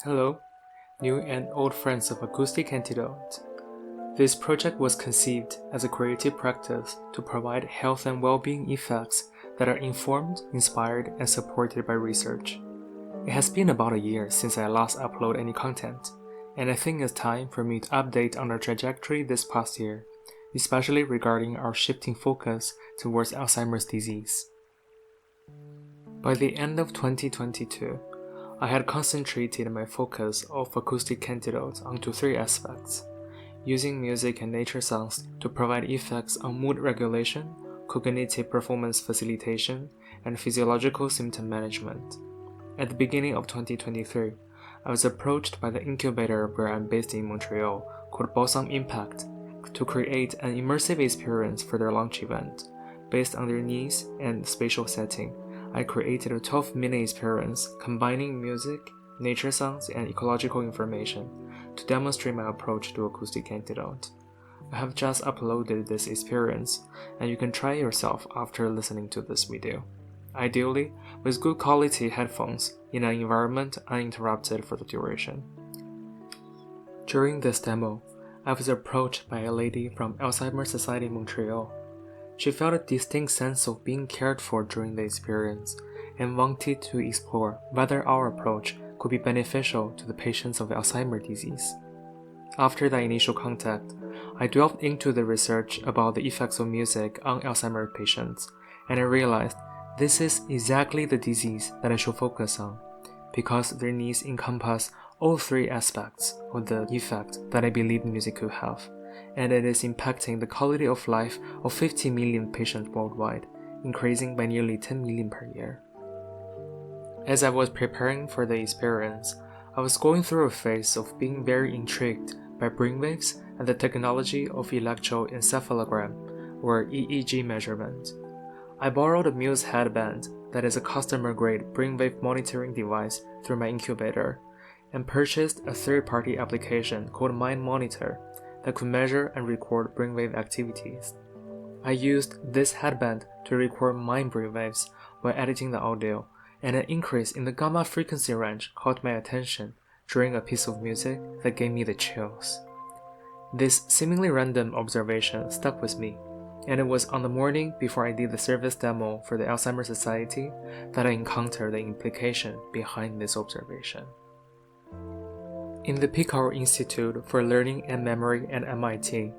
Hello, new and old friends of Acoustic Antidote. This project was conceived as a creative practice to provide health and well-being effects that are informed, inspired, and supported by research. It has been about a year since I last uploaded any content, and I think it's time for me to update on our trajectory this past year, especially regarding our shifting focus towards Alzheimer's disease. By the end of 2022, I had concentrated my focus of Acoustic Antidote onto three aspects: using music and nature sounds to provide effects on mood regulation, cognitive performance facilitation, and physiological symptom management. At the beginning of 2023, I was approached by the incubator where I'm based in Montreal called Balsam Impact to create an immersive experience for their launch event. Based on their needs and spatial setting, I created a 12-minute experience combining music, nature sounds, and ecological information to demonstrate my approach to Acoustic Antidote. I have just uploaded this experience, and you can try it yourself after listening to this video. Ideally, with good quality headphones in an environment uninterrupted for the duration. During this demo, I was approached by a lady from Alzheimer Society Montreal. She felt a distinct sense of being cared for during the experience and wanted to explore whether our approach could be beneficial to the patients of Alzheimer disease. After that initial contact, I delved into the research about the effects of music on Alzheimer patients, and I realized this is exactly the disease that I should focus on, because their needs encompass all three aspects of the effect that I believe music could have, and it is impacting the quality of life of 50 million patients worldwide, increasing by nearly 10 million per year. As I was preparing for the experience, I was going through a phase of being very intrigued by brainwaves and the technology of electroencephalogram, or EEG measurement. I borrowed a Muse headband that is a customer-grade brainwave monitoring device through my incubator, and purchased a third-party application called Mind Monitor that could measure and record brainwave activities. I used this headband to record mind brainwaves while editing the audio, and an increase in the gamma frequency range caught my attention during a piece of music that gave me the chills. This seemingly random observation stuck with me, and it was on the morning before I did the service demo for the Alzheimer Society that I encountered the implication behind this observation. In the Picard Institute for Learning and Memory at MIT,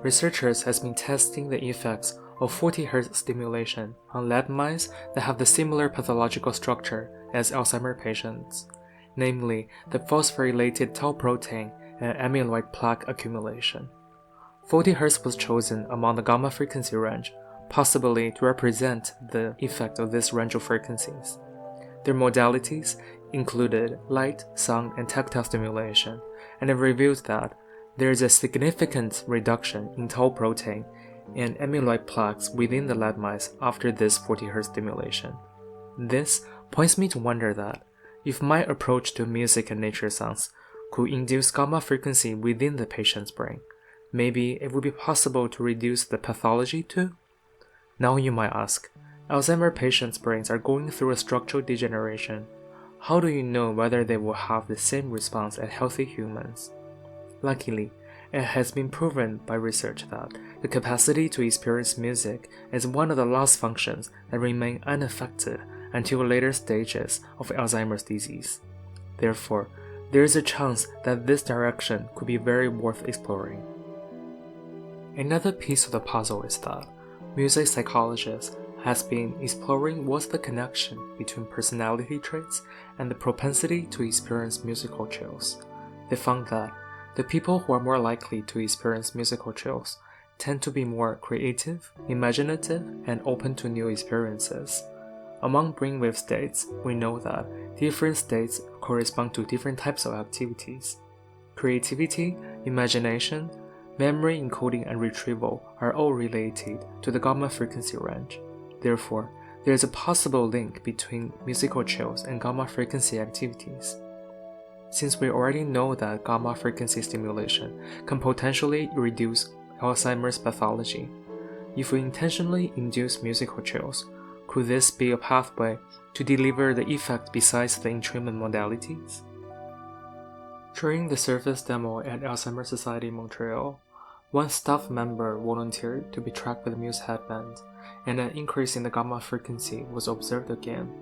researchers have been testing the effects of 40 Hz stimulation on lab mice that have the similar pathological structure as Alzheimer patients, namely the phosphorylated tau protein and amyloid plaque accumulation. 40 Hz was chosen among the gamma frequency range, possibly to represent the effect of this range of frequencies. Their modalities included light, sound, and tactile stimulation, and it revealed that there is a significant reduction in tau protein and amyloid plaques within the lab mice after this 40 Hz stimulation. This points me to wonder that if my approach to music and nature sounds could induce gamma frequency within the patient's brain, maybe it would be possible to reduce the pathology too? Now you might ask, Alzheimer patients' brains are going through a structural degeneration. How do you know whether they will have the same response as healthy humans? Luckily, it has been proven by research that the capacity to experience music is one of the loss functions that remain unaffected until later stages of Alzheimer's disease. Therefore, there is a chance that this direction could be very worth exploring. Another piece of the puzzle is that music psychologists has been exploring what's the connection between personality traits and the propensity to experience musical chills. They found that the people who are more likely to experience musical chills tend to be more creative, imaginative, and open to new experiences. Among brainwave states, we know that different states correspond to different types of activities. Creativity, imagination, memory encoding and retrieval are all related to the gamma frequency range. Therefore, there is a possible link between musical chills and gamma frequency activities. Since we already know that gamma frequency stimulation can potentially reduce Alzheimer's pathology, if we intentionally induce musical chills, could this be a pathway to deliver the effect besides the entrainment modalities? During the service demo at Alzheimer Society Montreal, one staff member volunteered to be tracked with a Muse headband, and an increase in the gamma frequency was observed again.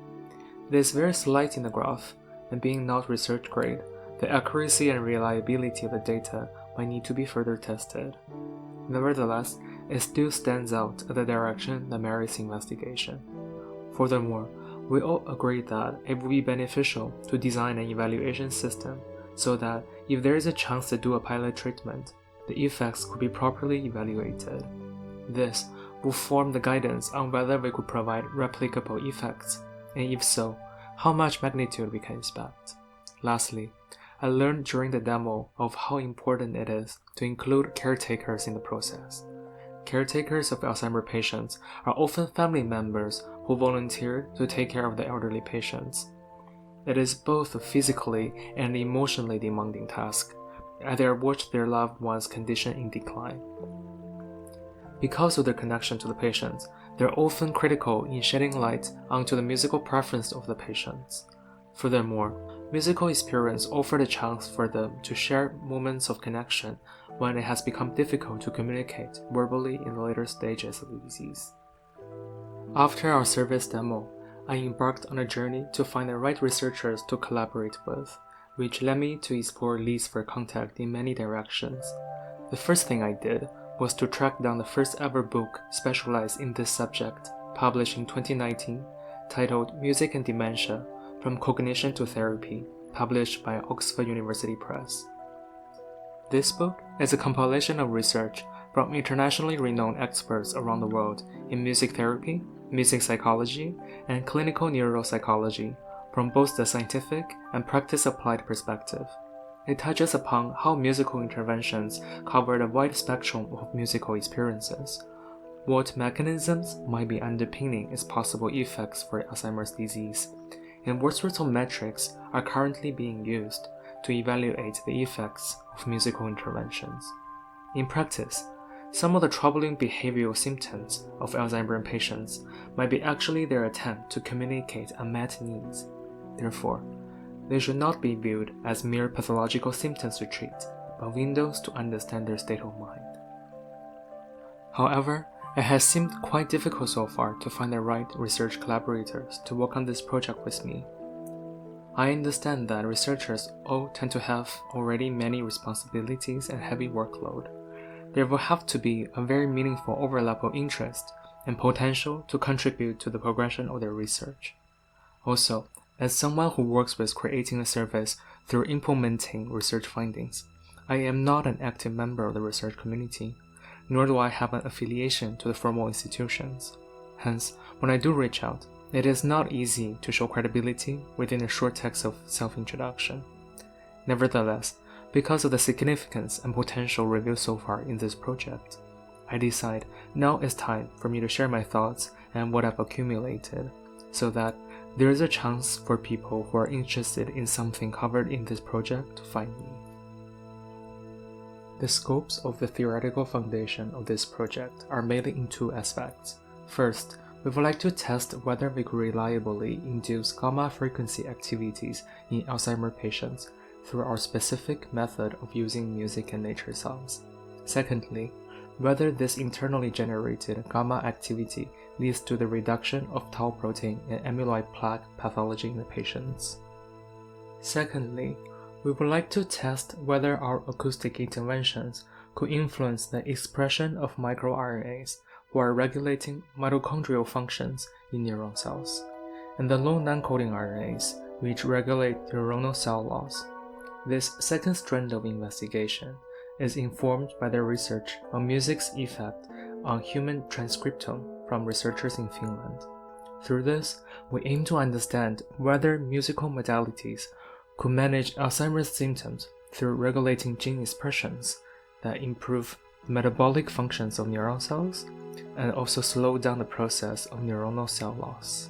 It is very slight in the graph, and being not research grade, the accuracy and reliability of the data might need to be further tested. Nevertheless, it still stands out as a direction that merits investigation. Furthermore, we all agree that it would be beneficial to design an evaluation system so that if there is a chance to do a pilot treatment, the effects could be properly evaluated. This will form the guidance on whether we could provide replicable effects, and if so, how much magnitude we can expect. Lastly, I learned during the demo of how important it is to include caretakers in the process. Caretakers of Alzheimer patients are often family members who volunteer to take care of the elderly patients. It is both a physically and emotionally demanding task, as they watch their loved one's condition in decline. Because of their connection to the patients, they are often critical in shedding light onto the musical preference of the patients. Furthermore, musical experience offers a chance for them to share moments of connection when it has become difficult to communicate verbally in the later stages of the disease. After our service demo, I embarked on a journey to find the right researchers to collaborate with, which led me to explore leads for contact in many directions. The first thing I did was to track down the first ever book specialized in this subject, published in 2019, titled Music and Dementia, From Cognition to Therapy, published by Oxford University Press. This book is a compilation of research from internationally renowned experts around the world in music therapy, music psychology, and clinical neuropsychology from both the scientific and practice-applied perspective. It touches upon how musical interventions cover a wide spectrum of musical experiences, what mechanisms might be underpinning its possible effects for Alzheimer's disease, and what sorts of metrics are currently being used to evaluate the effects of musical interventions. In practice, some of the troubling behavioral symptoms of Alzheimer patients might be actually their attempt to communicate unmet needs. Therefore, they should not be viewed as mere pathological symptoms to treat, but windows to understand their state of mind. However, it has seemed quite difficult so far to find the right research collaborators to work on this project with me. I understand that researchers all tend to have already many responsibilities and heavy workload. There will have to be a very meaningful overlap of interest and potential to contribute to the progression of their research. Also, as someone who works with creating a service through implementing research findings, I am not an active member of the research community, nor do I have an affiliation to the formal institutions. Hence, when I do reach out, it is not easy to show credibility within a short text of self-introduction. Nevertheless, because of the significance and potential revealed so far in this project, I decide now is time for me to share my thoughts and what I've accumulated, so that there is a chance for people who are interested in something covered in this project to find me. The scopes of the theoretical foundation of this project are mainly in two aspects. First, we would like to test whether we could reliably induce gamma frequency activities in Alzheimer patients through our specific method of using music and nature sounds. Secondly, whether this internally generated gamma activity leads to the reduction of tau protein and amyloid plaque pathology in the patients. Secondly, we would like to test whether our acoustic interventions could influence the expression of microRNAs who are regulating mitochondrial functions in neuron cells, and the long non-coding RNAs which regulate neuronal cell loss. This second strand of investigation is informed by the research on music's effect on human transcriptome from researchers in Finland. Through this, we aim to understand whether musical modalities could manage Alzheimer's symptoms through regulating gene expressions that improve the metabolic functions of neuron cells and also slow down the process of neuronal cell loss.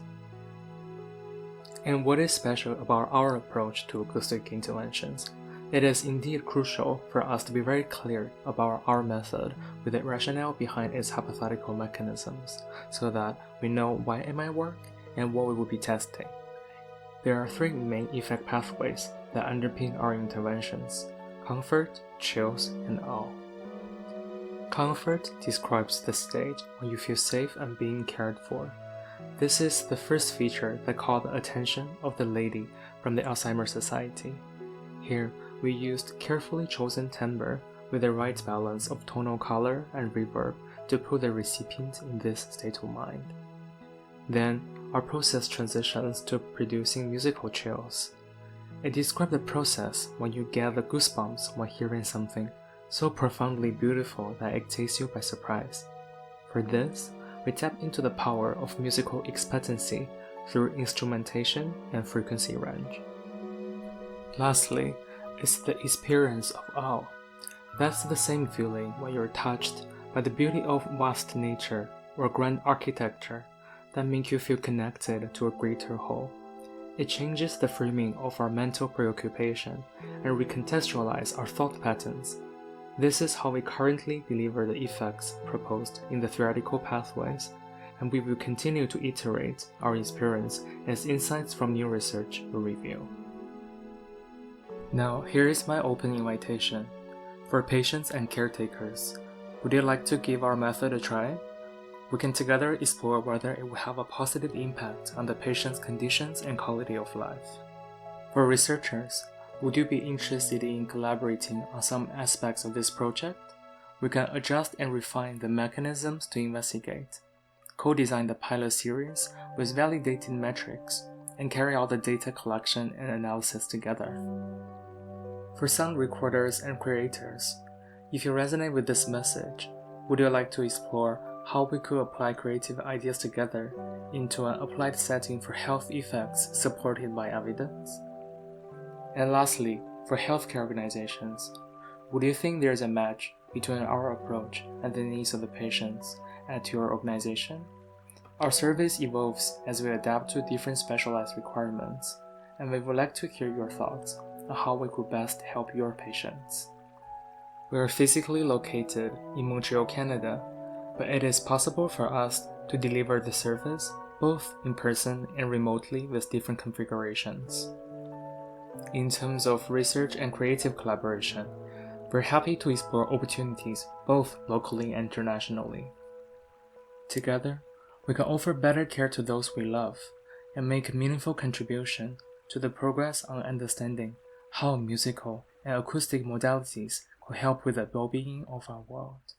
And what is special about our approach to acoustic interventions? It is indeed crucial for us to be very clear about our method with the rationale behind its hypothetical mechanisms, so that we know why it might work and what we will be testing. There are three main effect pathways, that underpin our interventions: comfort, chills, and awe. Comfort describes the state when you feel safe and being cared for. This is the first feature that caught the attention of the lady from the Alzheimer Society. Here, we used carefully chosen timbre with the right balance of tonal color and reverb to put the recipient in this state of mind. Then, our process transitions to producing musical chills. It describes the process when you get the goosebumps when hearing something so profoundly beautiful that it takes you by surprise. For this, we tap into the power of musical expectancy through instrumentation and frequency range. Lastly, is the experience of awe. That's the same feeling when you're touched by the beauty of vast nature or grand architecture that make you feel connected to a greater whole. It changes the framing of our mental preoccupation and recontextualize our thought patterns. This is how we currently deliver the effects proposed in the theoretical pathways, and we will continue to iterate our experience as insights from new research will reveal. Now, here is my open invitation. For patients and caretakers, would you like to give our method a try? We can together explore whether it will have a positive impact on the patient's conditions and quality of life. For researchers, would you be interested in collaborating on some aspects of this project? We can adjust and refine the mechanisms to investigate, co-design the pilot series with validated metrics, and carry out the data collection and analysis together. For sound recorders and creators, if you resonate with this message, would you like to explore how we could apply creative ideas together into an applied setting for health effects supported by evidence? And lastly, for healthcare organizations, would you think there's a match between our approach and the needs of the patients at your organization? Our service evolves as we adapt to different specialized requirements, and we would like to hear your thoughts on how we could best help your patients. We are physically located in Montreal, Canada, but it is possible for us to deliver the service both in person and remotely with different configurations. In terms of research and creative collaboration, we're happy to explore opportunities both locally and internationally. Together, we can offer better care to those we love and make a meaningful contribution to the progress on understanding how musical and acoustic modalities could help with the well-being of our world.